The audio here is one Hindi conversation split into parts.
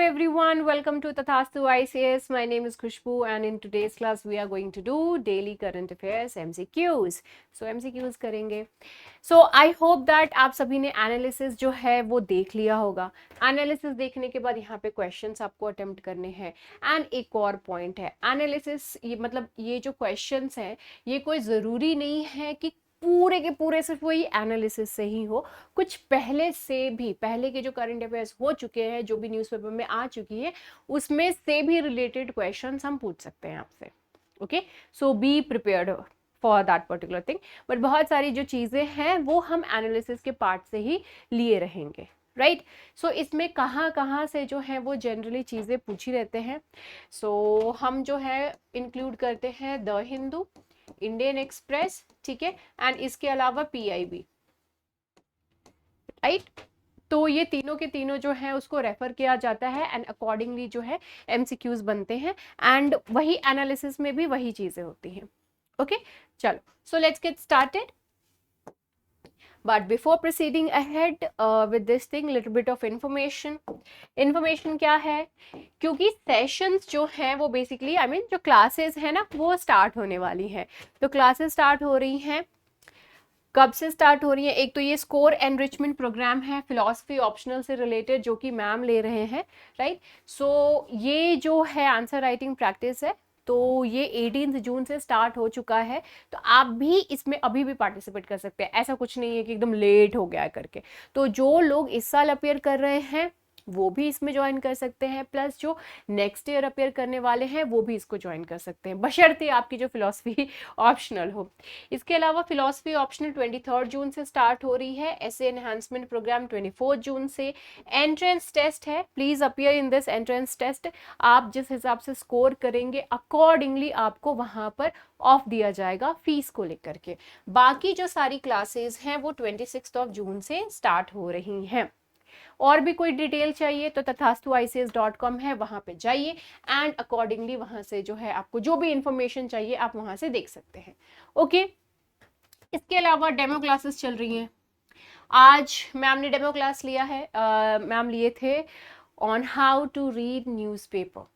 everyone, welcome to Tathastu ICS. My name is Khushbu and in today's class we are going to do daily current affairs MCQs. So MCQs करेंगे. So I hope that आप सभी ने एनालिसिस जो है वो देख लिया होगा. एनालिसिस देखने के बाद यहाँ पे क्वेश्चंस आपको अटेम्प्ट करने हैं. एंड एक और पॉइंट है, एनालिसिस ये मतलब ये जो क्वेश्चंस हैं ये कोई ज़रूरी नहीं है कि पूरे के पूरे सिर्फ वही एनालिसिस से ही हो. कुछ पहले से भी, पहले के जो करंट अफेयर्स हो चुके हैं, जो भी न्यूज़पेपर में आ चुकी है, उसमें से भी रिलेटेड क्वेश्चंस हम पूछ सकते हैं आपसे. Okay, so be prepared for that particular thing. But बहुत सारी जो चीज़ें हैं वो हम एनालिसिस के पार्ट से ही लिए रहेंगे, राइट. सो इसमें कहाँ कहाँ से जो है वो जनरली चीज़ें पूछी रहते हैं. सो हम जो है इंक्लूड करते हैं द हिंदू, इंडियन एक्सप्रेस, ठीक है, एंड इसके अलावा PIB, राइट. तो ये तीनों के तीनों जो है उसको रेफर किया जाता है एंड अकॉर्डिंगली जो है MCQs बनते हैं एंड वही एनालिसिस में भी वही चीजें होती हैं. ओके, चलो, so let's get started. But before proceeding ahead with this thing, little bit of information. Information क्या है? क्योंकि सेशंस जो हैं वो बेसिकली जो क्लासेस है ना वो स्टार्ट होने वाली हैं. तो क्लासेस स्टार्ट हो रही हैं. कब से स्टार्ट हो रही है? एक तो ये स्कोर एनरिचमेंट प्रोग्राम है फिलॉसफी ऑप्शनल से रिलेटेड जो कि मैम ले रहे हैं, राइट. सो ये जो है आंसर राइटिंग प्रैक्टिस है, तो ये 18 जून से स्टार्ट हो चुका है. तो आप भी इसमें अभी भी पार्टिसिपेट कर सकते हैं. ऐसा कुछ नहीं है कि एकदम लेट हो गया है करके. तो जो लोग इस साल अपेयर कर रहे हैं वो भी इसमें ज्वाइन कर सकते हैं, प्लस जो नेक्स्ट ईयर अपेयर करने वाले हैं वो भी इसको ज्वाइन कर सकते हैं, बशर्ते आपकी जो फिलॉसफी ऑप्शनल हो. इसके अलावा फिलॉसफी ऑप्शनल 23 जून से स्टार्ट हो रही है. ऐसे एनहांसमेंट प्रोग्राम 24 जून से. एंट्रेंस टेस्ट है, please appear in this entrance test. आप जिस हिसाब से स्कोर करेंगे अकॉर्डिंगली आपको वहां पर ऑफ दिया जाएगा फीस को लेकर के. बाकी जो सारी क्लासेस हैं वो 26 जून से स्टार्ट हो रही हैं. और भी कोई डिटेल चाहिए तो tathastuics.com है, वहां पे जाइए एंड अकॉर्डिंगली वहां से जो है आपको जो भी इंफॉर्मेशन चाहिए आप वहां से देख सकते हैं. ओके, इसके अलावा डेमो क्लासेस चल रही हैं. आज मैम ने डेमो क्लास लिया है. मैम लिए थे on how to read newspaper.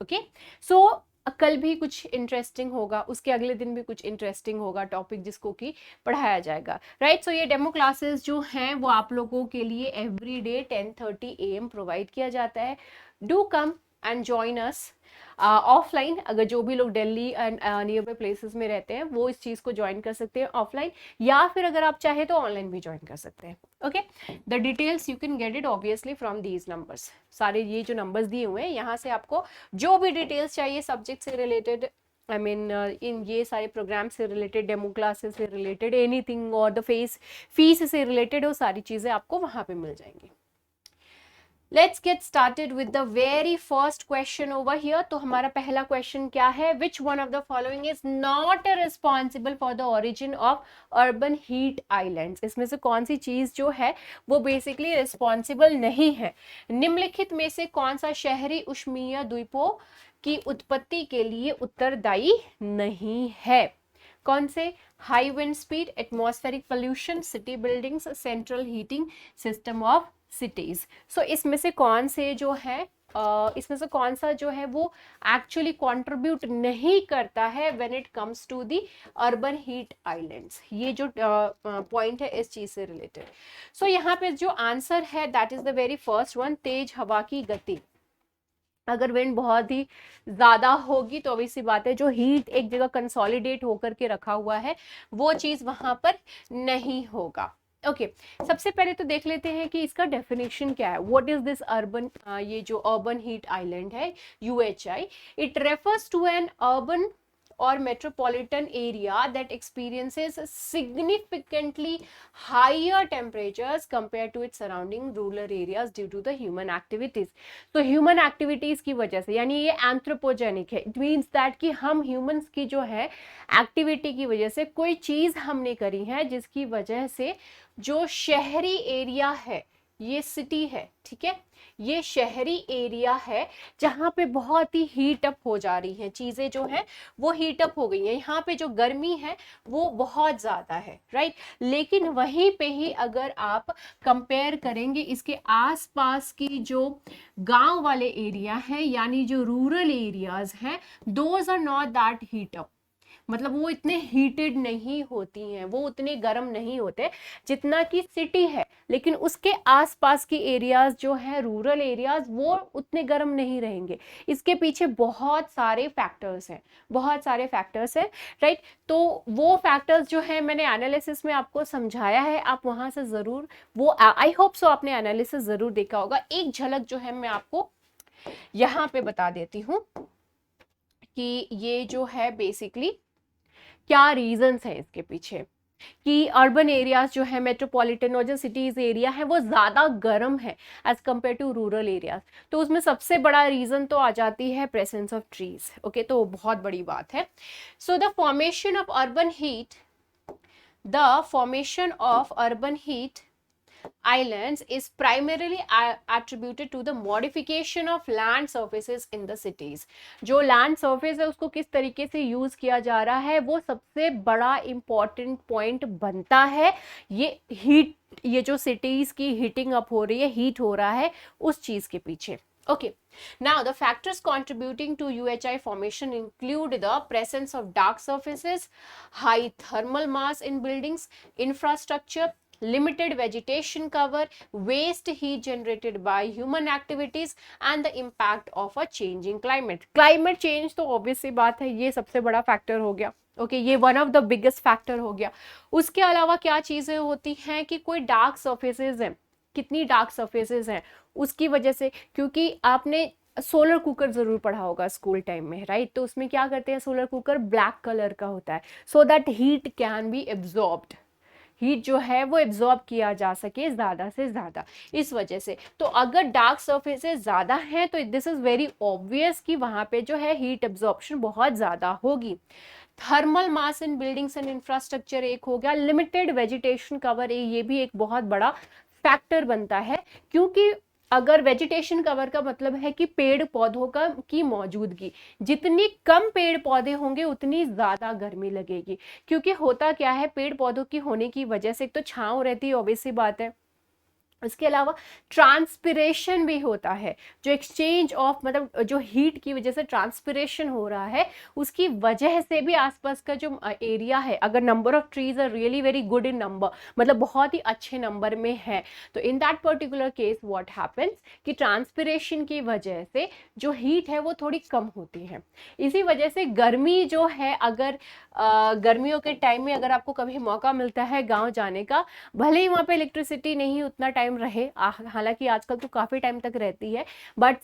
Okay, so कल भी कुछ इंटरेस्टिंग होगा, उसके अगले दिन भी कुछ इंटरेस्टिंग होगा टॉपिक जिसको कि पढ़ाया जाएगा, राइट. सो ये डेमो क्लासेस जो हैं वो आप लोगों के लिए एवरी डे 10:30 AM प्रोवाइड किया जाता है. Do come and join us offline. अगर जो भी लोग Delhi and near by places में रहते हैं वो इस चीज़ को ज्वाइन कर सकते हैं ऑफलाइन, या फिर अगर आप चाहे तो ऑनलाइन भी ज्वाइन कर सकते हैं. Okay, the details you can get it obviously from these numbers. सारे ये जो नंबर्स दिए हुए हैं यहाँ से आपको जो भी डिटेल्स चाहिए सब्जेक्ट से रिलेटेड, इन ये सारे प्रोग्राम से रिलेटेड, डेमो क्लासेस से रिलेटेड, एनीथिंग और द फीस से रिलेटेड, वो सारी चीज़ें आपको वहाँ पे मिल जाएंगी. Let's get started with the very first question over here. तो हमारा पहला क्वेश्चन क्या है? Which one of the following is not responsible for the origin of urban heat islands? इसमें से कौन सी चीज जो है वो बेसिकली रिस्पॉन्सिबल नहीं है? निम्नलिखित में से कौन सा शहरी उष्मीय द्वीपों की उत्पत्ति के लिए उत्तरदायी नहीं है? कौन से? High wind speed, atmospheric pollution, city buildings, central heating system of cities. So इसमें से कौन से जो है इसमें से कौन सा जो है वो एक्चुअली कंट्रीब्यूट नहीं करता है when it comes to the urban heat islands? ये जो पॉइंट है इस चीज से रिलेटेड. सो यहाँ पे जो आंसर है that is the very first one, तेज हवा की गति. अगर विंड बहुत ही ज़्यादा होगी तो obvious सी बात है जो हीट एक जगह कंसोलिडेट होकर के रखा हुआ है वो चीज़ वहाँ पर नहीं होगा. ओके, सबसे पहले तो देख लेते हैं कि इसका डेफिनेशन क्या है. व्हाट इज दिस अर्बन, ये जो अर्बन हीट आइलैंड है UHI, it refers to an urban or metropolitan area that experiences significantly higher temperatures compared to its surrounding rural areas due to the human activities. तो human activities की वजह से, यानी ये anthropogenic है. It means that कि हम humans की जो है activity की वजह से कोई चीज़ हमने करी है जिसकी वजह से जो शहरी एरिया है ये सिटी है, ठीक है, ये शहरी एरिया है जहाँ पे बहुत ही हीट अप हो जा रही है चीजें, जो है वो हीट अप हो गई हैं, यहाँ पे जो गर्मी है वो बहुत ज्यादा है, राइट। लेकिन वहीं पे ही अगर आप कंपेयर करेंगे इसके आसपास की जो गांव वाले एरिया है, यानी जो रूरल एरियाज हैं, those are not that heat up, मतलब वो इतने हीटेड नहीं होती हैं, वो उतने गर्म नहीं होते जितना कि सिटी है। लेकिन उसके आसपास की एरियाज जो है, रूरल एरियाज, वो उतने गर्म नहीं रहेंगे। इसके पीछे बहुत सारे फैक्टर्स हैं, बहुत सारे फैक्टर्स हैं, राइट। तो वो फैक्टर्स जो है मैंने एनालिसिस में आपको समझाया है, आप वहां से जरूर वो, आई होप सो आपने एनालिसिस जरूर देखा होगा। एक झलक जो है मैं आपको यहाँ पे बता देती हूँ कि ये जो है बेसिकली क्या रीजंस हैं इसके पीछे, कि अर्बन एरियाज जो है, मेट्रोपॉलिटन और जो सिटीज एरिया है, वो ज्यादा गर्म है as compare to rural areas. तो उसमें सबसे बड़ा रीजन तो आ जाती है प्रेजेंस ऑफ ट्रीज, ओके, तो बहुत बड़ी बात है। So the formation of urban heat, the formation of urban heat islands is primarily attributed to the modification of land surfaces in the cities। जो land surface है उसको किस तरीके से यूज किया जा रहा है, वो सबसे बड़ा important point बनता है। ये heat, ये जो cities की heating up हो रही है, heat हो रहा है, उस चीज के पीछे। Okay, now the factors contributing to UHI formation include the presence of dark surfaces, high thermal mass in buildings, infrastructure, limited vegetation cover, waste heat generated by human activities and the impact of a changing climate। climate change तो obvious सी बात है, ये सबसे बड़ा फैक्टर हो गया, ओके, ये one of the biggest factor हो गया। उसके अलावा क्या चीजें होती हैं कि कोई डार्क सर्फेसेस हैं, कितनी डार्क सर्फेसेस हैं उसकी वजह से, क्योंकि आपने सोलर कुकर जरूर पढ़ा होगा स्कूल टाइम में, राइट। तो उसमें क्या करते हैं, सोलर कुकर ब्लैक कलर का होता है, so that heat can be absorbed, heat जो है वो एब्जॉर्ब किया जा सके ज्यादा से ज्यादा, इस वजह से। तो अगर डार्क सर्फेसेस ज्यादा हैं तो दिस इज वेरी ऑब्वियस कि वहां पे जो है हीट एब्जॉर्प्शन बहुत ज्यादा होगी। Thermal mass in buildings and infrastructure एक हो गया, लिमिटेड वेजिटेशन कवर, ये भी एक बहुत बड़ा फैक्टर बनता है, क्योंकि अगर वेजिटेशन कवर का मतलब है कि पेड़ पौधों का की मौजूदगी, जितनी कम पेड़ पौधे होंगे उतनी ज्यादा गर्मी लगेगी, क्योंकि होता क्या है, पेड़ पौधों की होने की वजह से एक तो छांव रहती है, ऑब्वियस सी बात है। इसके अलावा ट्रांसपिरेशन भी होता है, जो एक्सचेंज ऑफ, मतलब जो हीट की वजह से ट्रांसपिरेशन हो रहा है, उसकी वजह से भी आसपास का जो एरिया है, अगर number of trees are really very good in number, मतलब बहुत ही अच्छे नंबर में है, तो in that particular case what happens कि ट्रांसपिरेशन की वजह से जो हीट है वो थोड़ी कम होती है। इसी वजह से गर्मी जो है, अगर गर्मियों के टाइम में अगर आपको कभी मौका मिलता है गाँव जाने का, भले ही वहाँ पे इलेक्ट्रिसिटी नहीं उतना टाइम रहे, हालांकि आजकल तो काफी टाइम तक रहती है, बट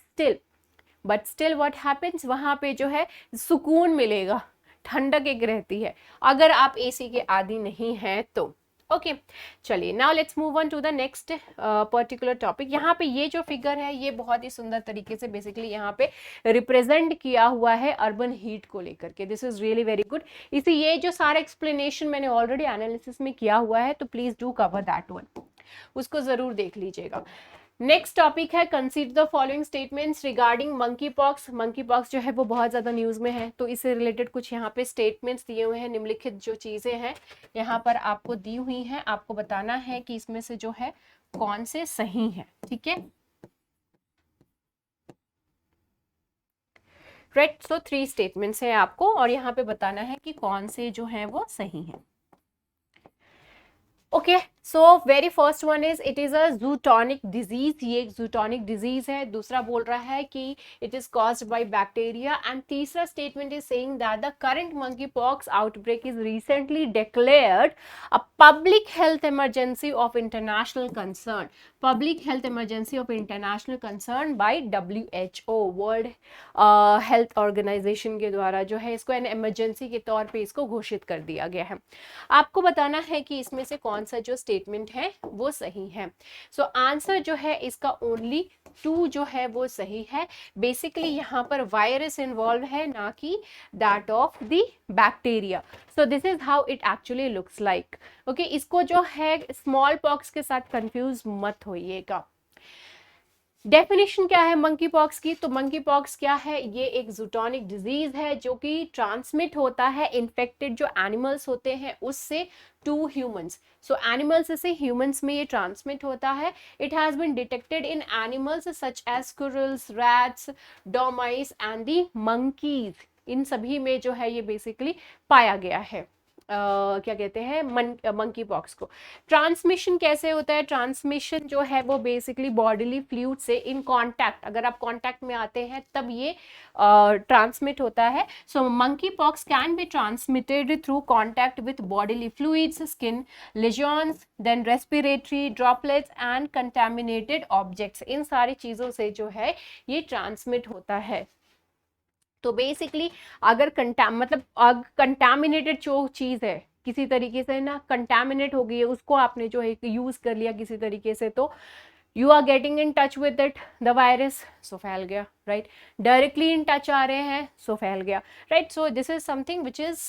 स्टिल व्हाट हैपेंस, वहां पे जो है सुकून मिलेगा, ठंडक एक रहती है, अगर आप एसी के आदी नहीं हैं तो। ओके, चलिए now let's move on to the next particular topic. यहाँ पे ये जो फिगर है ये बहुत ही सुंदर तरीके से बेसिकली यहाँ पे रिप्रेजेंट किया हुआ है अर्बन हीट को लेकर के, this is really very good. इसी ये जो सारा एक्सप्लेनेशन मैंने ऑलरेडी एनालिसिस में किया हुआ है, तो please do cover that one, उसको जरूर देख लीजिएगा। नेक्स्ट टॉपिक है consider the following statements regarding monkey pox. Monkey pox जो है वो बहुत ज्यादा न्यूज में है, तो इससे रिलेटेड कुछ यहाँ पे स्टेटमेंट्स दिए हुए हैं, निम्नलिखित जो चीजें हैं यहाँ पर आपको दी हुई हैं, आपको बताना है कि इसमें से जो है कौन से सही है, ठीक है, राइट। सो 3 स्टेटमेंट्स हैं आपको, और यहाँ पे बताना है कि कौन से जो है वो सही है। Okay, so very first one is it is a zoonotic disease, ये एक जूटोनिक डिजीज है। दूसरा बोल रहा है कि it is caused by bacteria, and तीसरा statement is saying that the current monkey pox outbreak is recently declared a public health emergency of international concern, public health emergency of international concern by WHO, world health organization के द्वारा जो है इसको एन इमरजेंसी के तौर पे इसको घोषित कर दिया गया है। आपको बताना है कि इसमें से कौन सा जो स्टेटमेंट है वो सही है। सो आंसर जो है इसका ओनली टू जो है वो सही है। बेसिकली यहाँ पर वायरस इन्वॉल्व है, ना कि that of the bacteria. So this is how it actually looks like. Okay, इसको जो है स्मॉल पॉक्स के साथ कंफ्यूज मत होइएगा। डेफिनेशन क्या है मंकी पॉक्स की? तो मंकी पॉक्स क्या है? ये एक जूटोनिक डिजीज है जो कि ट्रांसमिट होता है इन्फेक्टेड जो एनिमल्स होते हैं उससे टू ह्यूमंस। सो एनिमल्स से ह्यूमंस में ये ट्रांसमिट होता है। It has been detected in animals such as squirrels, rats, dormice and the monkeys. इन सभी में जो है ये बेसिकली पाया गया है। क्या कहते हैं मंकी पॉक्स को। ट्रांसमिशन कैसे होता है? ट्रांसमिशन जो है वो बेसिकली बॉडीली फ्लूइड से इन कांटेक्ट, अगर आप कांटेक्ट में आते हैं तब ये ट्रांसमिट होता है। So monkey pox can be transmitted through contact with bodily fluids, skin lesions, then respiratory droplets and contaminated objects. इन सारी चीजों से जो है ये ट्रांसमिट होता है। तो बेसिकली अगर कंटामिनेटेड जो चीज है किसी तरीके से ना कंटामिनेट हो गई है, उसको आपने जो है यूज कर लिया किसी तरीके से, तो you are getting in touch with it the virus, so फैल गया, राइट। डायरेक्टली इन टच आ रहे हैं, सो फैल गया, right. So this is something which is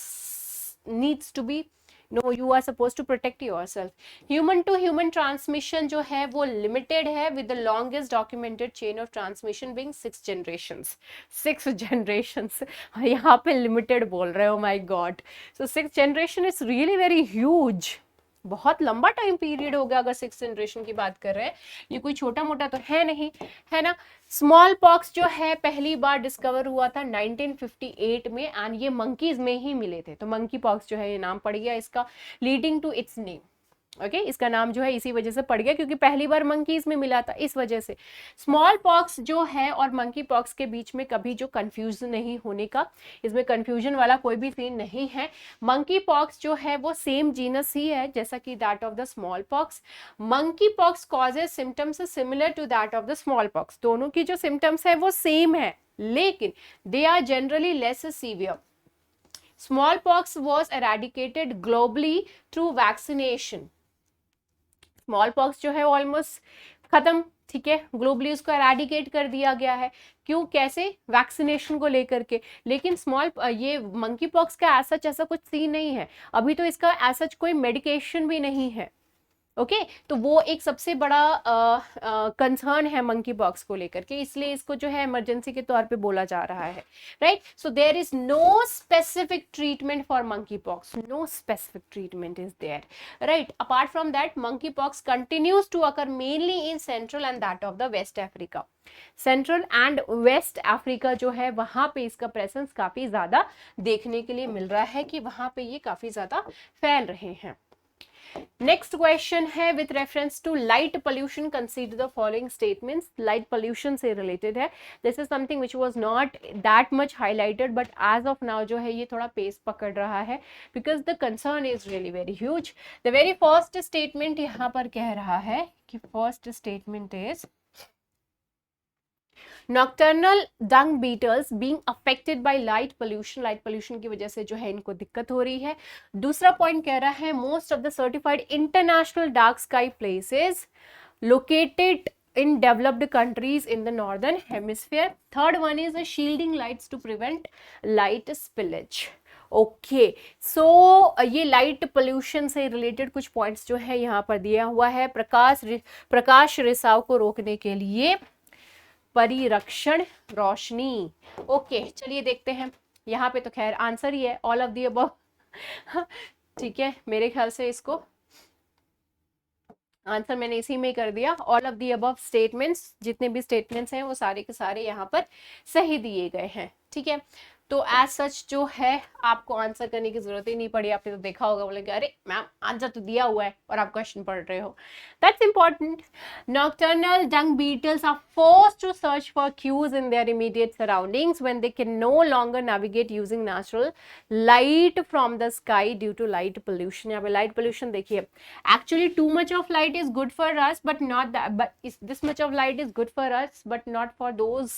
needs to be, no, you are suppose to protect yourself. Human to human transmission जो है वो लिमिटेड है, with the longest documented chain of transmission being 6 generations। 6 generations, यहाँ पे लिमिटेड बोल रहे हो, my God. So 6 generation is really very huge, बहुत लंबा टाइम पीरियड होगा अगर 6 generation की बात कर रहे हैं। ये कोई छोटा मोटा तो है नहीं, है ना। स्मॉल पॉक्स जो है पहली बार डिस्कवर हुआ था 1958 में, एंड ये मंकीज में ही मिले थे। तो मंकी पॉक्स जो है ये नाम पड़ गया इसका, leading to its name. Okay, इसका नाम जो है इसी वजह से पड़ गया क्योंकि पहली बार मंकीज में मिला था, इस वजह से। स्मॉल पॉक्स जो है और मंकी पॉक्स के बीच में कभी जो कंफ्यूजन नहीं होने का, इसमें कंफ्यूजन वाला कोई भी सीन नहीं है। मंकी पॉक्स जो है वो सेम जीनस ही है जैसा कि that of the small pox. Monkey pox causes symptoms similar to that of the small pox. दोनों की जो सिम्टम्स है वो सेम है, लेकिन they are generally less severe. Smallpox was eradicated globally through vaccination। Small pox जो है ऑलमोस्ट खत्म, ठीक है, ग्लोबली उसको एराडिकेट कर दिया गया है। क्यों, कैसे? वैक्सीनेशन को लेकर के। लेकिन ये मंकी पॉक्स का ऐसा कुछ सीन नहीं है अभी, तो इसका ऐसा कोई मेडिकेशन भी नहीं है। ओके, तो वो एक सबसे बड़ा कंसर्न है मंकी पॉक्स को लेकर के, इसलिए इसको जो है इमरजेंसी के तौर पे बोला जा रहा है, right. So there is no specific treatment for monkey pox, no specific treatment is there, right. Apart from that monkey pox continues to occur mainly in central and that of the west Africa. Central and west Africa जो है वहां पे इसका प्रेजेंस काफी ज्यादा देखने के लिए मिल रहा है कि वहां पे ये काफी ज्यादा फैल रहे हैं। नेक्स्ट क्वेश्चन है with reference to light pollution consider the following statements. Light pollution से रिलेटेड है। This is something which was not that much highlighted, but as of now जो है ये थोड़ा पेस पकड़ रहा है because the concern is really very huge. The very first statement यहाँ पर कह रहा है कि first statement is nocturnal dung beetles being affected by light pollution की वजह से जो है इनको दिक्कत हो रही है। दूसरा पॉइंट कह रहा है most of the certified international dark sky places located in developed countries in the northern hemisphere. Third one is shielding lights to prevent light spillage. Okay, so ये लाइट पोल्यूशन से रिलेटेड कुछ पॉइंट्स जो है यहाँ पर दिया हुआ है। प्रकाश रिसाव को रोकने के लिए परिरक्षण रोशनी। ओके, चलिए देखते हैं। यहाँ पे तो खैर आंसर ही है ऑल ऑफ दी अबव, ठीक है, मेरे ख्याल से इसको आंसर मैंने इसी में कर दिया। All of the above statements, जितने भी स्टेटमेंट्स हैं वो सारे के सारे यहाँ पर सही दिए गए हैं, ठीक है। तो एज सच जो है आपको आंसर करने की जरूरत ही नहीं पड़ी। आपने तो देखा होगा, बोलेंगे अरे मैम आंसर तो दिया हुआ है और आप क्वेश्चन पढ़ रहे हो। That's important. Nocturnal dung beetles are forced to search for cues in their immediate surroundings when they can no longer navigate using natural light from the sky due to light pollution. यहाँ पे लाइट पोल्यूशन देखिए, actually too much of light is good for us but not that, but this much of light is good for us but not for those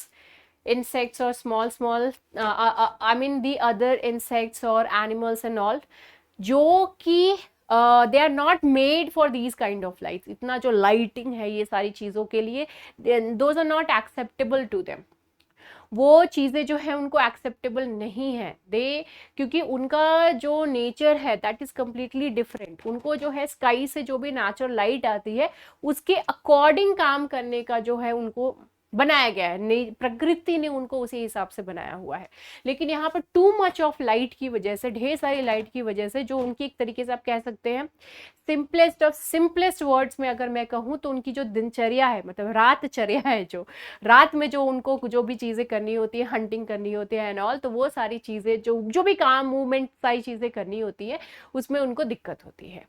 insects or small I mean the other insects or animals and all, जो कि they are not made for these kind of lights. इतना जो लाइटिंग है ये सारी चीज़ों के लिए, those are not acceptable to them. वो चीज़ें जो है उनको एक्सेप्टेबल नहीं है दे, क्योंकि उनका जो नेचर है दैट इज़ कम्प्लीटली डिफरेंट। उनको जो है स्काई से जो भी नेचुरल लाइट आती है उसके अकॉर्डिंग काम करने का जो है उनको बनाया गया है, प्रकृति ने उनको उसी हिसाब से बनाया हुआ है। लेकिन यहाँ पर टू मच ऑफ लाइट की वजह से, ढेर सारी लाइट की वजह से, जो उनकी एक तरीके से आप कह सकते हैं सिंपलेस्ट ऑफ सिंपलेस्ट वर्ड्स में अगर मैं कहूँ तो उनकी जो दिनचर्या है, मतलब रातचर्या है, जो रात में जो उनको जो भी चीज़ें करनी होती है, हंटिंग करनी होती है एंड ऑल, तो वो सारी चीज़ें जो भी काम मूवमेंट सारी चीज़ें करनी होती है उसमें उनको दिक्कत होती है।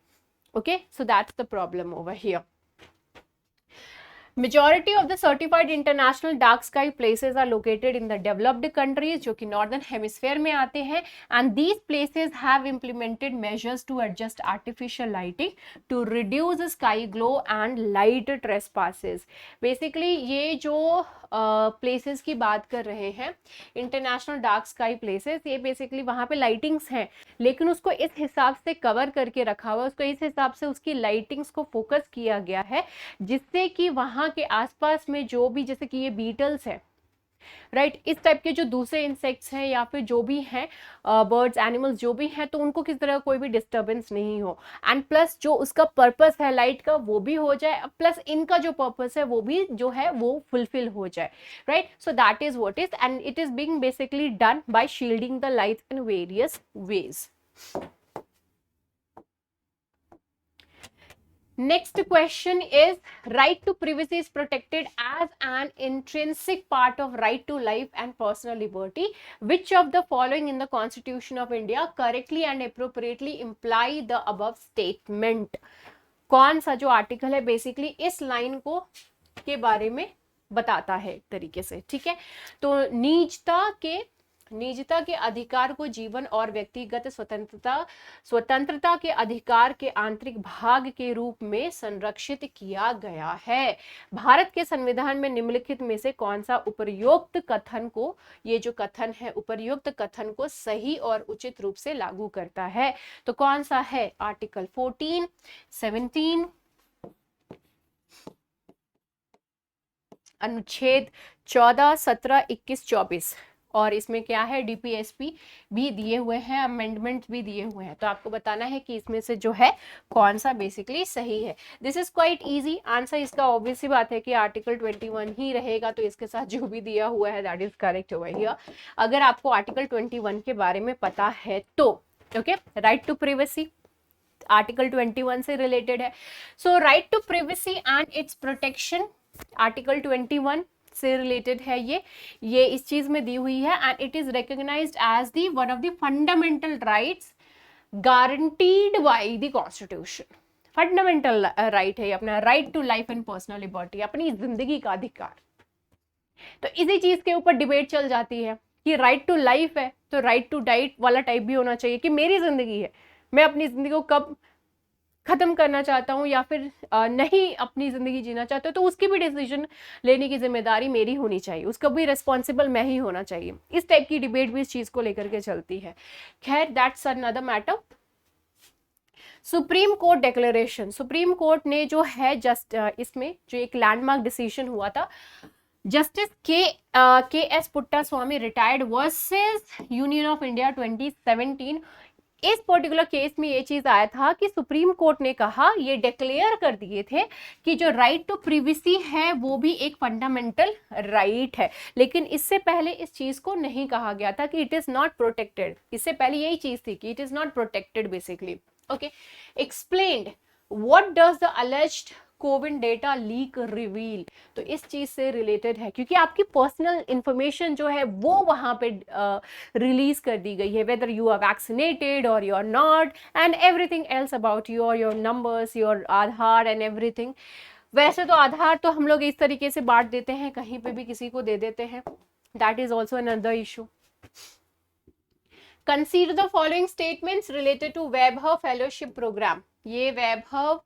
Okay, so that's the problem over here. Majority of the certified international dark sky places are located in the developed countries, जो कि northern hemisphere में आते हैं, and these places have implemented measures to adjust artificial lighting to reduce sky glow and light trespasses. Basically ये जो प्लेसेस की बात कर रहे हैं, इंटरनेशनल डार्क स्काई प्लेसेस, ये बेसिकली वहाँ पे लाइटिंग्स हैं लेकिन उसको इस हिसाब से कवर करके रखा हुआ है, उसको इस हिसाब से उसकी लाइटिंग्स को फोकस किया गया है जिससे कि वहाँ के आसपास में जो भी, जैसे कि ये बीटल्स है, राइट, इस टाइप के जो दूसरे इंसेक्ट्स हैं या फिर जो भी हैं बर्ड्स एनिमल्स जो भी हैं, तो उनको किस तरह कोई भी डिस्टर्बेंस नहीं हो, एंड प्लस जो उसका पर्पस है लाइट का वो भी हो जाए, प्लस इनका जो पर्पस है वो भी जो है वो फुलफिल हो जाए, right. So that is what is, and it is being basically done by shielding the lights in various ways. Next question is, right to privacy is protected as an intrinsic part of right to life and personal liberty. Which of the following in the Constitution of India correctly and appropriately imply the above statement? कौन सा जो आर्टिकल है बेसिकली इस लाइन को के बारे में बताता है एक तरीके से, ठीक है। तो निजता के अधिकार को जीवन और व्यक्तिगत स्वतंत्रता के अधिकार के आंतरिक भाग के रूप में संरक्षित किया गया है। भारत के संविधान में निम्नलिखित में से कौन सा उपर्युक्त कथन को, ये जो कथन है उपर्युक्त कथन को सही और उचित रूप से लागू करता है? तो कौन सा है? आर्टिकल 14, 17, अनुच्छेद 14, 17, 21, 24, और इसमें क्या है, डीपीएसपी भी दिए हुए हैं, अमेंडमेंट भी दिए हुए हैं। तो आपको बताना है कि इसमें से जो है कौन सा बेसिकली सही है। This is quite easy. Answer इसका ऑब्वियस सी बात है कि आर्टिकल 21 ही रहेगा, तो इसके साथ जो भी दिया हुआ है that is correct over here, अगर आपको आर्टिकल 21 के बारे में पता है तो। Okay, right to privacy article 21 से रिलेटेड है। So right to privacy and its protection article 21 से रिलेटेड है। ये इस चीज में दी हुई है, and it is recognised as the one of the fundamental rights guaranteed by the constitution. Fundamental right है अपना, right to life and personal liberty, अपनी जिंदगी का अधिकार। तो इसी चीज के ऊपर डिबेट चल जाती है कि राइट टू लाइफ है तो राइट टू डाइट वाला टाइप भी होना चाहिए, कि मेरी जिंदगी है, मैं अपनी जिंदगी को कब खत्म करना चाहता हूँ या फिर नहीं अपनी जिंदगी जीना चाहता हूँ, तो उसकी भी डिसीजन लेने की जिम्मेदारी मेरी होनी चाहिए, उसका भी रिस्पॉन्सिबल मैं ही होना चाहिए। इस टाइप की डिबेट भी इस चीज को लेकर के चलती है। खैर, that's another matter. Supreme court declaration, supreme court ने जो है जस्ट इसमें जो एक लैंडमार्क डिसीजन हुआ था, जस्टिस के S पुट्टा Swami retired versus union of India 2017, इस पर्टिकुलर केस में ये चीज आया था कि सुप्रीम कोर्ट ने कहा, ये डिक्लेयर कर दिए थे कि जो राइट टू प्राइवेसी है वो भी एक फंडामेंटल राइट है, लेकिन इससे पहले इस चीज को नहीं कहा गया था कि इट इज नॉट प्रोटेक्टेड। इससे पहले यही चीज थी कि it is not protected basically. Okay, explained what does the alleged CoWIN data leak reveal. तो इस चीज से रिलेटेड है, क्योंकि आपकी पर्सनल इंफॉर्मेशन जो है वो वहां पे रिलीज कर दी गई है, वेदर यू आर वैक्सीनेटेड और you are not, and everything else about your numbers, your Aadhaar and everything. वैसे तो आधार तो हम लोग इस तरीके से बांट देते हैं, कहीं पे भी किसी को दे देते हैं, that is also another issue. Consider the following statements related to Vaibhav fellowship program. ये वैभव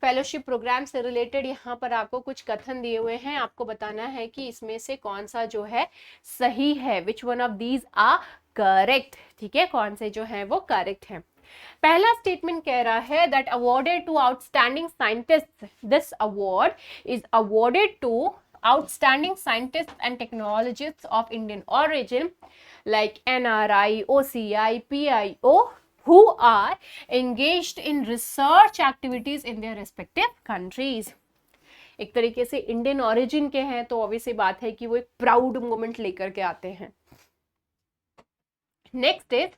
फेलोशिप प्रोग्राम से रिलेटेड यहाँ पर आपको कुछ कथन दिए हुए हैं, आपको बताना है कि इसमें से कौन सा जो है सही है, which one of these are correct. ठीक है, कौन से जो है वो करेक्ट है। पहला स्टेटमेंट कह रहा है that awarded to outstanding scientist, this award is awarded to outstanding scientists and technologists of Indian origin like NRI, OCI, PIO who are engaged in research activities in their respective countries. एक तरीके से इंडियन ऑरिजिन के हैं तो ऑब्वियसली बात है कि वो एक प्राउड मोमेंट लेकर के आते हैं. Next is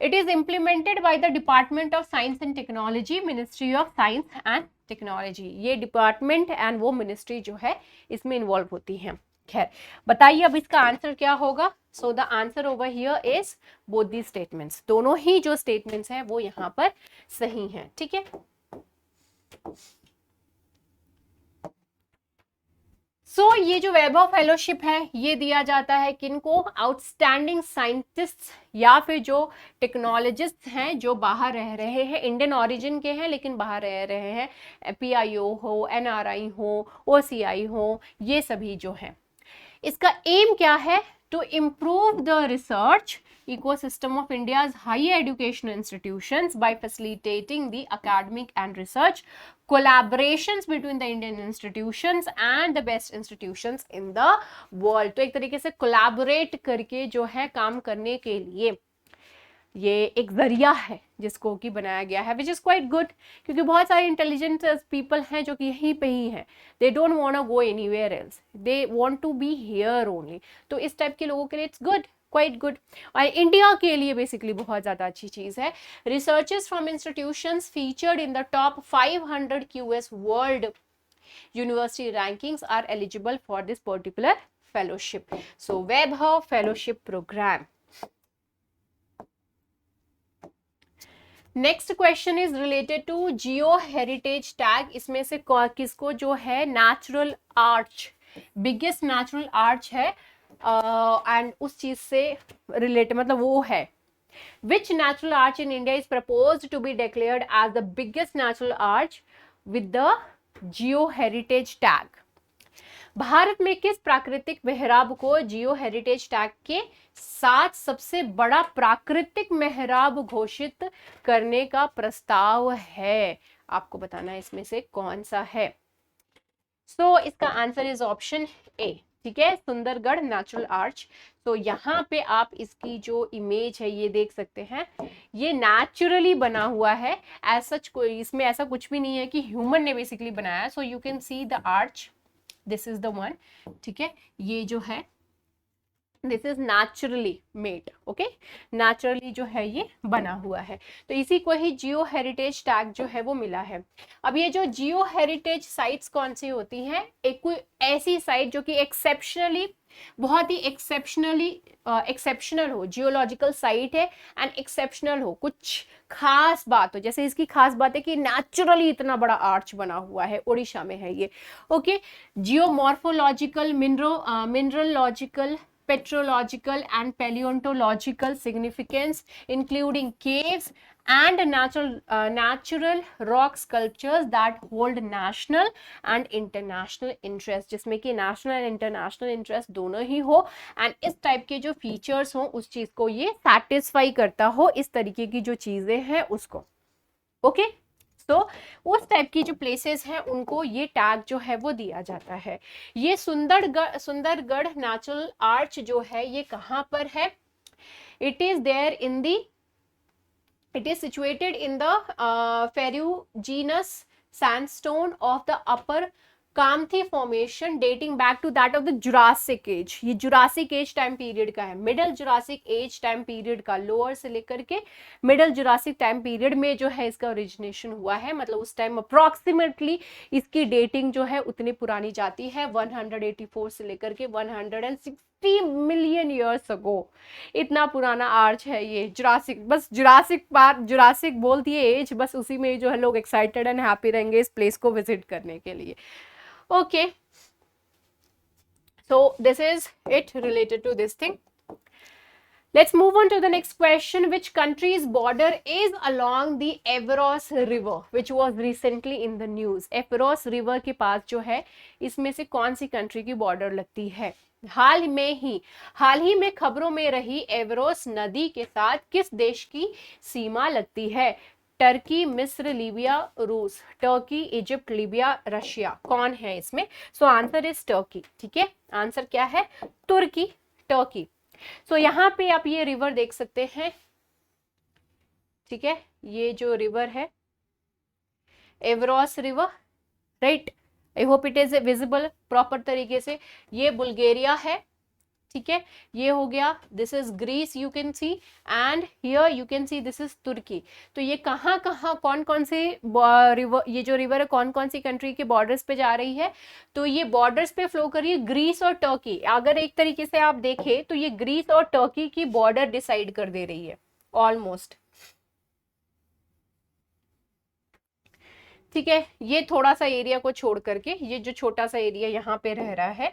it is implemented by the Department of Science and Technology, Ministry of Science and Technology. ये डिपार्टमेंट एंड वो मिनिस्ट्री जो है इसमें इन्वॉल्व होती है. खैर बताइए अब इसका आंसर क्या होगा. So the answer over here is both the statements. दोनों ही जो स्टेटमेंट्स हैं वो यहाँ पर सही हैं. ठीक है. सो ये जो वैभव फेलोशिप है ये दिया जाता है किनको, आउटस्टैंडिंग साइंटिस्ट या फिर जो टेक्नोलॉजिस्ट हैं जो बाहर रह रहे हैं, इंडियन ओरिजिन के हैं लेकिन बाहर रह रहे हैं, PIO हो, NRI हो, OCI हो, ये सभी जो हैं. इसका एम क्या है, to improve the research ecosystem of India's higher education institutions by facilitating the academic and research collaborations between the Indian institutions and the best institutions in the world. तो एक तरीके से collaborate करके जो है काम करने के लिए ये एक जरिया है जिसको कि बनाया गया है, विच इज़ क्वाइट गुड, क्योंकि बहुत सारे इंटेलिजेंट पीपल हैं जो कि यहीं पे ही हैं. They don't want to go anywhere else, they want to be here only. तो इस टाइप के लोगों के लिए इट्स गुड, क्वाइट गुड. और इंडिया के लिए बेसिकली बहुत ज़्यादा अच्छी चीज़ है. Researchers from institutions featured in the top 500 QS world university rankings are eligible for this particular fellowship. So Vaibhav fellowship program. Next question is related to geo heritage tag. इसमें से किसको जो है natural arch, biggest natural arch है एंड उस चीज से रिलेटेड मतलब वो है. Which natural arch in India is proposed to be declared as the biggest natural arch with the geo heritage tag. Bharat में किस प्राकृतिक मेहराब को जियो हेरिटेज टैग के साथ सबसे बड़ा प्राकृतिक मेहराब घोषित करने का प्रस्ताव है? आपको बताना है इसमें से कौन सा है. सो इसका आंसर इज ऑप्शन ए. ठीक है, सुंदरगढ़ नेचुरल आर्च. तो यहाँ पे आप इसकी जो इमेज है ये देख सकते हैं. ये नेचुरली बना हुआ है, एज सच कोई इसमें ऐसा कुछ भी नहीं है कि ह्यूमन ने बेसिकली बनाया. So you can see the arch, this is the one. ठीक है, ये जो है this is naturally made. Okay, naturally जो है ये बना हुआ है. तो इसी को ही जियो हेरिटेज टैग जो है वो मिला है. अब ये जो जियो हेरिटेज साइट्स कौन सी होती हैं, एक कोई ऐसी साइट जो कि एक्सेप्शनली, बहुत ही एक्सेप्शनल हो, जियोलॉजिकल साइट है एंड एक्सेप्शनल हो, कुछ खास बात हो. जैसे इसकी खास बात है कि नेचुरली इतना बड़ा आर्च बना हुआ है, उड़ीसा में है ये. Okay, geomorphological, mineralogical, petrological and paleontological significance, including caves and natural rock sculptures that hold national and international interest, जिसमें कि national and international interest दोनों ही हो and इस टाइप के जो फीचर्स हो उस चीज को ये satisfy करता हो, इस तरीके की जो चीजें हैं उसको. ओके, तो उस टाइप की जो प्लेसेस हैं उनको ये टैग जो है वो दिया जाता है. ये सुंदरगढ़ नेचुरल आर्च जो है ये कहाँ पर है? It is there in the, it is situated in the ferruginous sandstone of the upper Kamthi formation dating back to that of the Jurassic age. ये जुरासिक एज टाइम पीरियड का है, middle Jurassic age time period का, लोअर से लेकर के मिडल जुरासिक टाइम पीरियड में जो है इसका ओरिजिनेशन हुआ है. मतलब उस टाइम अप्रॉक्सीमेटली इसकी डेटिंग जो है उतनी पुरानी जाती है, 184 से लेकर के 160 मिलियन ईयर्स अगो. इतना पुराना आर्च है ये जुरासिक. बस जुरासिक बोल दिए एज, बस उसी में जो है लोग एक्साइटेड एंड हैप्पी रहेंगे इस प्लेस को विजिट करने के लिए. Okay, so this is it related to this thing. Let's move on to the next question. Which country's border is along the Evros River, which was recently in the news? Evros River के पास जो है इसमें से कौन सी कंट्री की बॉर्डर लगती है? हाल ही में खबरों में रही एवरोस नदी के साथ किस देश की सीमा लगती है? टर्की, मिस्र, लीबिया, रूस। Turkey, Egypt, Libya, Russia. कौन है इसमें? So answer is Turkey. ठीक है, आंसर क्या है? तुर्की, टर्की। सो यहाँ पे आप ये रिवर देख सकते हैं। ठीक है, ये जो रिवर है Evros river, right, I hope it is visible proper तरीके से। ये बुल्गारिया है, ठीक है, ये हो गया, this is Greece, you can see, and here you can see this is Turkey. तो ये कहाँ कहाँ कौन कौन से रिवर, ये जो रिवर है कौन कौन सी कंट्री के बॉर्डर्स पे जा रही है? तो ये बॉर्डर्स पे फ्लो कर रही है ग्रीस और टर्की। अगर एक तरीके से आप देखें तो ये ग्रीस और टर्की की बॉर्डर डिसाइड कर दे रही है ऑलमोस्ट। ठीक है, ये थोड़ा सा एरिया को छोड़ करके, ये जो छोटा सा एरिया यहाँ पे रह रहा है,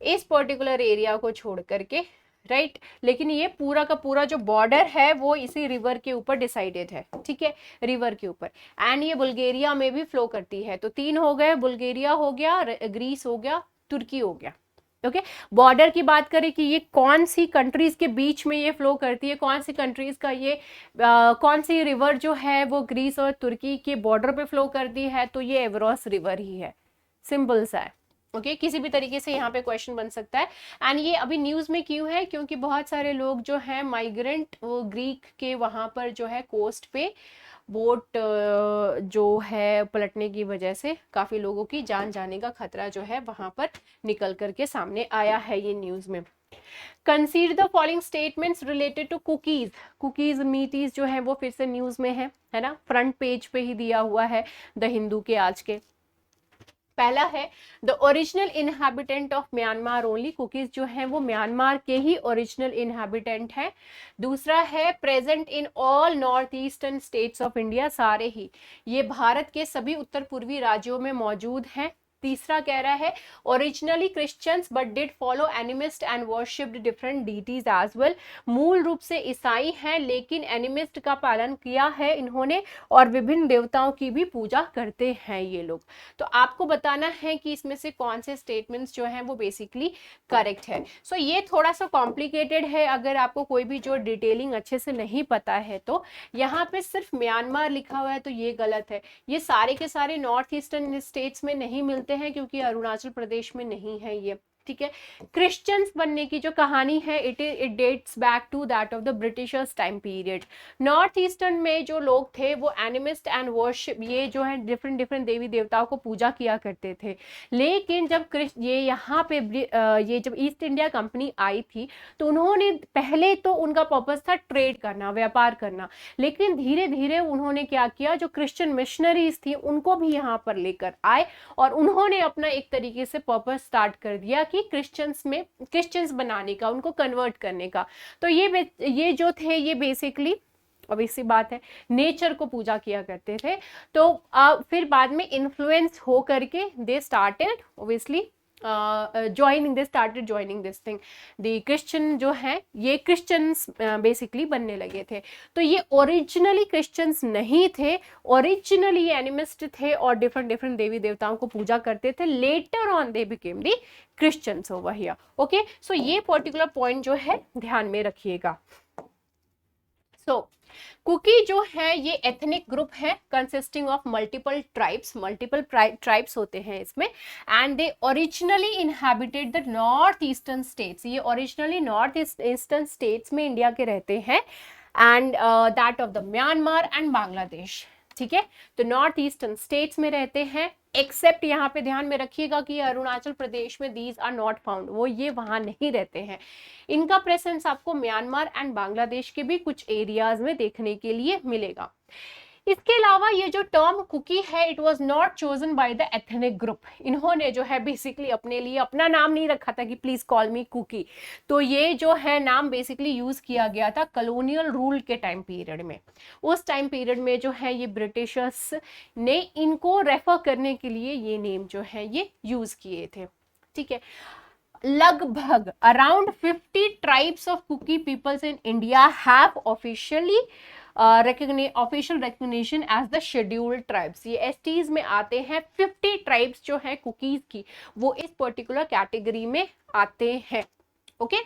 इस पर्टिकुलर एरिया को छोड़ करके, राइट, लेकिन ये पूरा का पूरा जो बॉर्डर है वो इसी रिवर के ऊपर डिसाइडेड है। ठीक है, रिवर के ऊपर, एंड ये बुल्गारिया में भी फ्लो करती है। तो 3 हो गए, बुल्गारिया हो गया, ग्रीस हो गया, तुर्की हो गया। ओके, बॉर्डर की बात करें कि ये कौन सी कंट्रीज के बीच में ये फ्लो करती है, कौन सी कंट्रीज का ये कौन सी रिवर जो है वो ग्रीस और तुर्की के बॉर्डर पे फ्लो करती है, तो ये एवरोस रिवर ही है। सिंपल सा है। ओके, किसी भी तरीके से यहाँ पे क्वेश्चन बन सकता है। एंड ये अभी न्यूज में क्यों है? क्योंकि बहुत सारे लोग जो है माइग्रेंट, वो ग्रीक के वहां पर जो है कोस्ट पे बोट जो है पलटने की वजह से काफी लोगों की जान जाने का खतरा जो है वहां पर निकल करके सामने आया है ये न्यूज में। Consider the following statements related to cookies. Cookies मीटीज जो है वो फिर से न्यूज में है ना, फ्रंट पेज पे ही दिया हुआ है द हिंदू के आज के। पहला है the original inhabitant of Myanmar only. Cookies जो है वो म्यांमार के ही ओरिजिनल इनहैबिटेंट है। दूसरा है present in all north eastern states of India, सारे ही ये भारत के सभी उत्तर पूर्वी राज्यों में मौजूद हैं। तीसरा कह रहा है originally Christians but did follow animist and worshipped different deities as well. मूल रूप से ईसाई हैं लेकिन एनिमिस्ट का पालन किया है इन्होंने, और विभिन्न देवताओं की भी पूजा करते हैं ये लोग। तो आपको बताना है कि इसमें से कौन से स्टेटमेंट्स जो हैं वो बेसिकली करेक्ट है। सो ये थोड़ा सा कॉम्प्लिकेटेड है, अगर आपको कोई भी जो डिटेलिंग अच्छे से नहीं पता है तो। यहाँ पे सिर्फ म्यांमार लिखा हुआ है तो ये गलत है। ये सारे के सारे नॉर्थ ईस्टर्न स्टेट्स में नहीं मिलते हैं क्योंकि अरुणाचल प्रदेश में नहीं है ये। ठीक है, क्रिश्चियंस बनने की जो कहानी है it dates back to that of the Britishers time period. North eastern में जो लोग थे वो एनिमिस्ट एंड वर्शिप, ये जो है डिफरेंट डिफरेंट देवी देवताओं को पूजा किया करते थे। लेकिन जब ये यहाँ पे ये जब ईस्ट इंडिया कंपनी आई थी तो उन्होंने पहले तो उनका पर्पस था ट्रेड करना, व्यापार करना, लेकिन धीरे धीरे उन्होंने क्या किया, जो क्रिश्चियन मिशनरीज थी उनको भी यहाँ पर लेकर आए और उन्होंने अपना एक तरीके से पर्पस स्टार्ट कर दिया कि क्रिश्चियंस बनाने का, उनको कन्वर्ट करने का। तो ये जो थे ये बेसिकली, अब इसी बात है, नेचर को पूजा किया करते थे। तो फिर बाद में इन्फ्लुएंस हो करके they started obviously they started joining this thing. The Christian जो है ये क्रिश्चियंस बेसिकली बनने लगे थे। तो ये ओरिजिनली क्रिश्चियंस नहीं थे, ओरिजिनली ये एनिमिस्ट थे और डिफरेंट डिफरेंट देवी देवताओं को पूजा करते थे। Later on they became the Christians over here. Okay, so ये पर्टिकुलर पॉइंट जो है ध्यान में रखिएगा। सो कुकी जो है ये एथनिक ग्रुप है कंसिस्टिंग ऑफ मल्टीपल ट्राइब्स होते हैं इसमें, and they originally inhabited the north eastern states. ये ओरिजिनली नॉर्थ ईस्टर्न स्टेट्स में इंडिया के रहते हैं, and that of the Myanmar and Bangladesh. ठीक है, तो नॉर्थ ईस्टर्न स्टेट्स में रहते हैं, एक्सेप्ट यहाँ पे ध्यान में रखिएगा कि अरुणाचल प्रदेश में दीज आर नॉट फाउंड, वो ये वहां नहीं रहते हैं। इनका प्रेजेंस आपको म्यांमार एंड बांग्लादेश के भी कुछ एरियाज में देखने के लिए मिलेगा। इसके अलावा ये जो टर्म कुकी है it was not chosen by the ethnic group. इन्होंने जो है बेसिकली अपने लिए अपना नाम नहीं रखा था कि प्लीज कॉल मी कुकी। तो ये जो है नाम बेसिकली यूज किया गया था कॉलोनियल रूल के टाइम पीरियड में। उस टाइम पीरियड में जो है ये ब्रिटिशर्स ने इनको रेफर करने के लिए ये नेम जो है ये यूज किए थे। ठीक है, लगभग around 50 tribes of Kuki peoples in India have officially official recognition as the scheduled tribes. ये एसटीज में आते हैं। 50 ट्राइब्स जो है कुकीज की वो इस पर्टिकुलर कैटेगरी में आते हैं। Okay,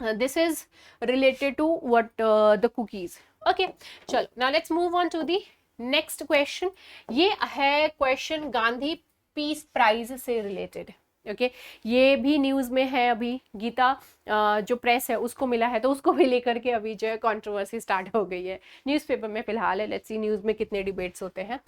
this is related to what the cookies. Okay, चलो now let's move on to the next question. ये है क्वेश्चन गांधी पीस प्राइज से रिलेटेड। ओके, ये भी न्यूज़ में है। अभी गीता जो प्रेस है उसको मिला है, तो उसको भी लेकर के अभी जो है कंट्रोवर्सी स्टार्ट हो गई है। न्यूज़पेपर में फिलहाल है, लेट्स सी न्यूज़ में कितने डिबेट्स होते हैं।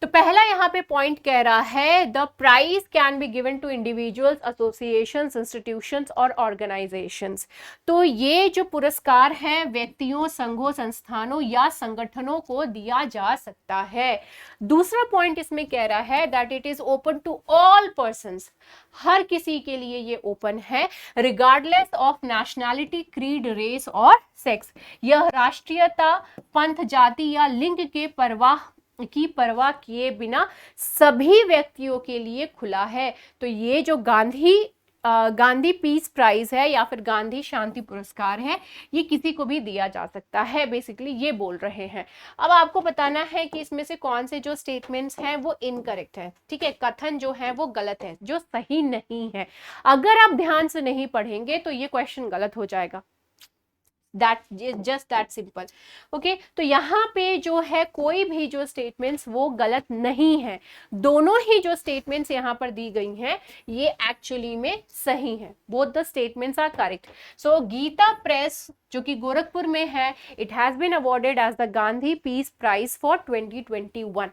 तो पहला यहाँ पे पॉइंट कह रहा है the prize can be given to individuals, associations, institutions और ऑर्गेनाइजेशंस। तो ये जो पुरस्कार है व्यक्तियों, संघों, संस्थानों या संगठनों को दिया जा सकता है। दूसरा पॉइंट इसमें कह रहा है that it is open to all persons, हर किसी के लिए ये ओपन है, regardless of nationality, creed, race और सेक्स। यह राष्ट्रीयता, पंथ, जाति या लिंग के परवाह किए बिना सभी व्यक्तियों के लिए खुला है। तो ये जो गांधी पीस प्राइज है या फिर गांधी शांति पुरस्कार है, ये किसी को भी दिया जा सकता है, बेसिकली ये बोल रहे हैं। अब आपको बताना है कि इसमें से कौन से जो स्टेटमेंट्स हैं वो इनकरेक्ट है। ठीक है, कथन जो है वो गलत है, जो सही नहीं है। अगर आप ध्यान से नहीं पढ़ेंगे तो ये क्वेश्चन गलत हो जाएगा। Just that simple. ओके, तो यहाँ पे जो है कोई भी जो स्टेटमेंट्स वो गलत नहीं है। दोनों ही जो स्टेटमेंट्स यहाँ पर दी गई हैं ये एक्चुअली में सही है। Both the statements are correct. So Gita Press जो कि गोरखपुर में है, it has been awarded as the Gandhi peace prize for 2021।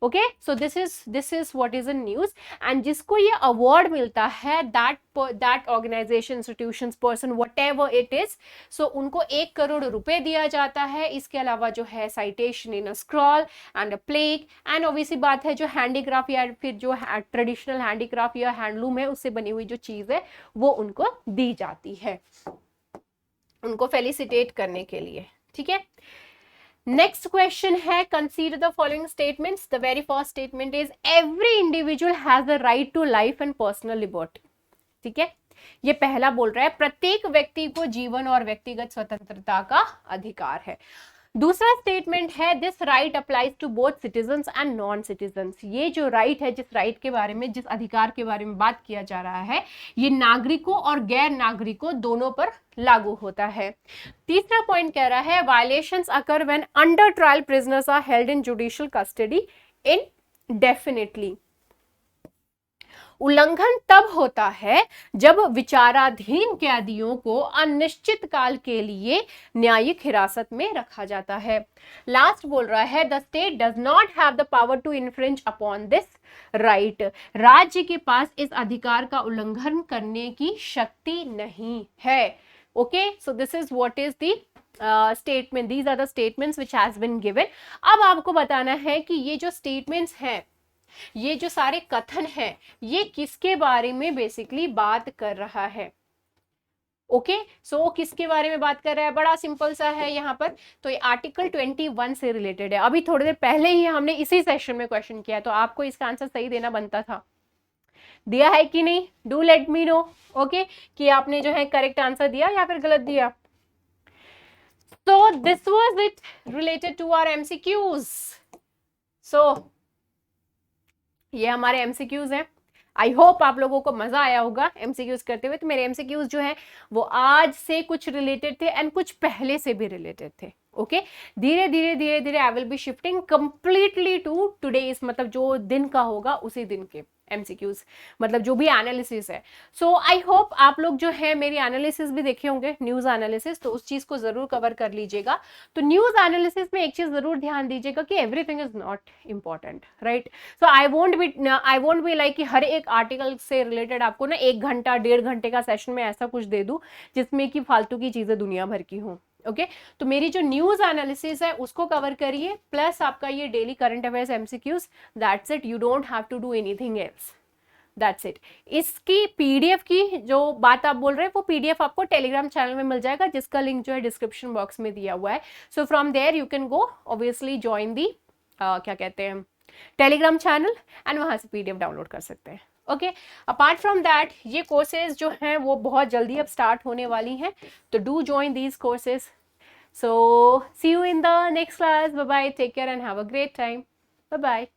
Okay, so this is what is in news. And जिसको ये अवार्ड मिलता है that organization, institutions, person, whatever it is, so उनको 1 करोड़ रुपए दिया जाता है। इसके अलावा जो है citation in a scroll and a plaque, and obviously बात है जो हैंडीक्राफ्ट या फिर जो ट्रेडिशनल हैंडीक्राफ्ट या हैंडलूम है उससे बनी हुई जो चीज है वो उनको दी जाती है, उनको फेलिसिटेट करने के लिए। ठीक है, नेक्स्ट क्वेश्चन है consider the following statements. The very first statement is every individual has the right to life and personal liberty. ठीक है, ये पहला बोल रहा है प्रत्येक व्यक्ति को जीवन और व्यक्तिगत स्वतंत्रता का अधिकार है। दूसरा स्टेटमेंट है this right applies to both citizens and non citizens. ये जो राइट है, जिस राइट के बारे में, जिस अधिकार के बारे में बात किया जा रहा है, ये नागरिकों और गैर नागरिकों दोनों पर लागू होता है। तीसरा पॉइंट कह रहा है violations occur when under trial prisoners are held in judicial custody indefinitely. उल्लंघन तब होता है जब विचाराधीन कैदियों को अनिश्चित काल के लिए न्यायिक हिरासत में रखा जाता है। लास्ट बोल रहा है the state does not have the power to infringe upon this right. राज्य के पास इस अधिकार का उल्लंघन करने की शक्ति नहीं है। Okay, so this is what is the statement, these are the statements which has been given. अब आपको बताना है कि ये जो स्टेटमेंट्स हैं, ये जो सारे कथन हैं, ये किसके बारे में बेसिकली बात कर रहा है। ओके, सो किसके बारे में बात कर रहा है, बड़ा सिंपल सा है यहाँ पर। तो ये आर्टिकल 21 से रिलेटेड है। अभी थोड़ी देर पहले ही हमने इसी सेशन में क्वेश्चन किया, तो आपको इसका आंसर सही देना बनता था। दिया है कि नहीं? Do let me know. Okay, कि आपने जो है करेक्ट आंसर दिया या फिर गलत दिया। So this was it related to our MCQs. So ये हमारे MCQs हैं। आई होप आप लोगों को मजा आया होगा MCQs करते हुए। तो मेरे MCQs जो हैं वो आज से कुछ रिलेटेड थे एंड कुछ पहले से भी रिलेटेड थे। ओके, धीरे धीरे I will be shifting completely to today's, मतलब जो दिन का होगा उसी दिन के MCQs, मतलब जो भी एनालिसिस है। सो आई होप आप लोग जो है मेरी एनालिसिस भी देखे होंगे, न्यूज एनालिसिस, तो उस चीज को जरूर कवर कर लीजिएगा। तो न्यूज एनालिसिस में एक चीज जरूर ध्यान दीजिएगा कि everything is not important, right. So I won't be like कि हर एक आर्टिकल से रिलेटेड आपको ना 1 घंटा 1.5 घंटे का सेशन में ऐसा कुछ दे दूं जिसमें कि फालतू की चीजें दुनिया भर की हों। ओके, तो मेरी जो न्यूज एनालिसिस है उसको कवर करिए, प्लस आपका ये daily current affairs MCQs, that's it. You don't have to do anything else, that's it. इसकी PDF की जो बात आप बोल रहे हैं वो PDF आपको टेलीग्राम चैनल में मिल जाएगा, जिसका लिंक जो है डिस्क्रिप्शन बॉक्स में दिया हुआ है। So from there you can go obviously join the क्या कहते हैं टेलीग्राम चैनल, एंड वहां से PDF डाउनलोड कर सकते हैं। ओके, अपार्ट फ्रॉम दैट ये कोर्सेज जो हैं वो बहुत जल्दी अब स्टार्ट होने वाली हैं, तो do join these courses. So see you in the next class. Bye bye, take care and have a great time. Bye bye.